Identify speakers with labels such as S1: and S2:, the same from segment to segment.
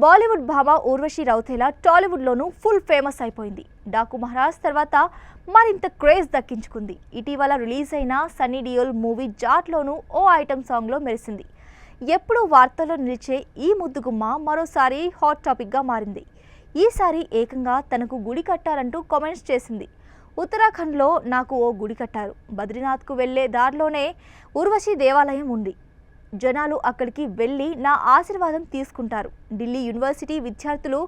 S1: బాలీవుడ్ భామ Urvashi Rautela టాలీవుడ్లోనూ full famous అయిపోయింది. డాకు మహారాజ్ తర్వాత మరింత క్రేజ్ దక్కించుకుంది. ఇటీవల రిలీజ్ అయిన సన్నీ డియోల్ మూవీ జాట్లోనూ ఓ ఐటమ్ సాంగ్లో మెరిసింది. ఎప్పుడూ వార్తల్లో నిలిచే ఈ ముద్దుగుమ్మ మరోసారి హాట్ టాపిక్గా మారింది. ఈసారి ఏకంగా తనకు గుడి కట్టారంటూ కామెంట్స్ చేసింది. ఉత్తరాఖండ్లో నాకు ఓ గుడి కట్టారు. బద్రీనాథ్కు వెళ్లే దారిలోనే ఊర్వశి దేవాలయం ఉంది. జనాలు అక్కడికి వెళ్ళి నా ఆశీర్వాదం తీసుకుంటారు. ఢిల్లీ యూనివర్సిటీ విద్యార్థులు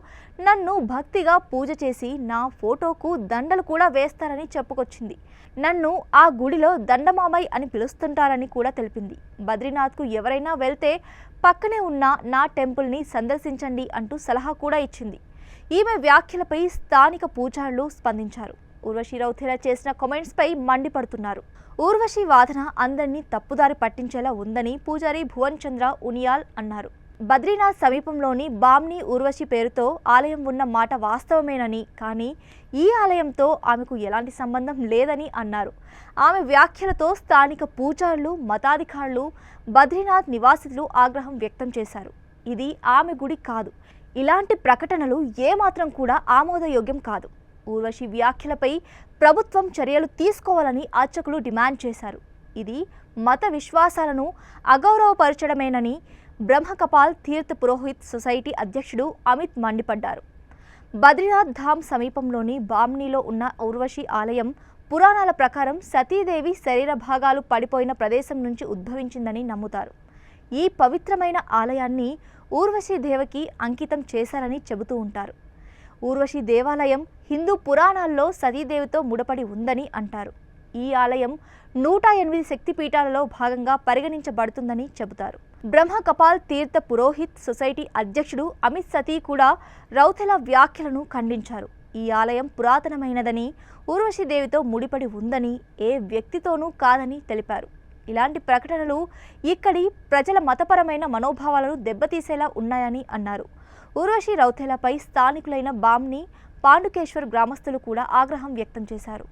S1: నన్ను భక్తిగా పూజ చేసి నా ఫోటోకు దండలు కూడా వేస్తారని చెప్పుకొచ్చింది. నన్ను ఆ గుడిలో దండమామయ్ అని పిలుస్తుంటారని కూడా తెలిపింది. బద్రీనాథ్కు ఎవరైనా వెళ్తే పక్కనే ఉన్న నా టెంపుల్ని సందర్శించండి అంటూ సలహా కూడా ఇచ్చింది. ఈమె వ్యాఖ్యలపై స్థానిక పూజారులు స్పందించారు. ఊర్వశి రౌతేలా చేసిన కామెంట్స్పై మండిపడుతున్నారు. ఊర్వశి వాదన అందరినీ తప్పుదారి పట్టించేలా ఉందని పూజారి భువన్ చంద్ర ఉనియాల్ అన్నారు. బద్రీనాథ్ సమీపంలోని బామ్ని ఊర్వశి పేరుతో ఆలయం ఉన్న మాట వాస్తవమేనని, కానీ ఈ ఆలయంతో ఆమెకు ఎలాంటి సంబంధం లేదని అన్నారు. ఆమె వ్యాఖ్యలతో స్థానిక పూజారులు, మతాధికారులు, బద్రీనాథ్ నివాసితులు ఆగ్రహం వ్యక్తం చేశారు. ఇది ఆమె గుడి కాదు. ఇలాంటి ప్రకటనలు ఏమాత్రం కూడా ఆమోదయోగ్యం కాదు. ఊర్వశి వ్యాఖ్యలపై ప్రభుత్వం చర్యలు తీసుకోవాలని అర్చకులు డిమాండ్ చేశారు. ఇది మత విశ్వాసాలను అగౌరవపరచడమేనని బ్రహ్మకపాల్ తీర్థ పురోహిత్ సొసైటీ అధ్యక్షుడు అమిత్ మండిపడ్డారు. బద్రీనాథ్ ధామ్ సమీపంలోని బామ్నీలో ఉన్న ఊర్వశి ఆలయం పురాణాల ప్రకారం సతీదేవి శరీర భాగాలు పడిపోయిన ప్రదేశం నుంచి ఉద్భవించిందని నమ్ముతారు. ఈ పవిత్రమైన ఆలయాన్ని ఊర్వశి దేవకి అంకితం చేశారని చెబుతూ ఉంటారు. ఊర్వశి దేవాలయం హిందూ పురాణాల్లో సతీదేవితో ముడిపడి ఉందని అంటారు. ఈ ఆలయం 108 శక్తిపీఠాలలో భాగంగా పరిగణించబడుతుందని చెబుతారు. బ్రహ్మకపాల్ తీర్థ పురోహిత్ సొసైటీ అధ్యక్షుడు అమిత్ సతీ కూడా రౌతేలా వ్యాఖ్యలను ఖండించారు. ఈ ఆలయం పురాతనమైనదని, ఊర్వశి దేవితో ముడిపడి ఉందని, ఏ వ్యక్తితోనూ కాదని తెలిపారు. ఇలాంటి ప్రకటనలు ఇక్కడి ప్రజల మతపరమైన మనోభావాలను దెబ్బతీసేలా ఉన్నాయని అన్నారు. ఊర్వశి రౌతేలాపై స్థానికులైన బామ్ని, పాండుకేశ్వర్ గ్రామస్తులు కూడా ఆగ్రహం వ్యక్తం చేశారు.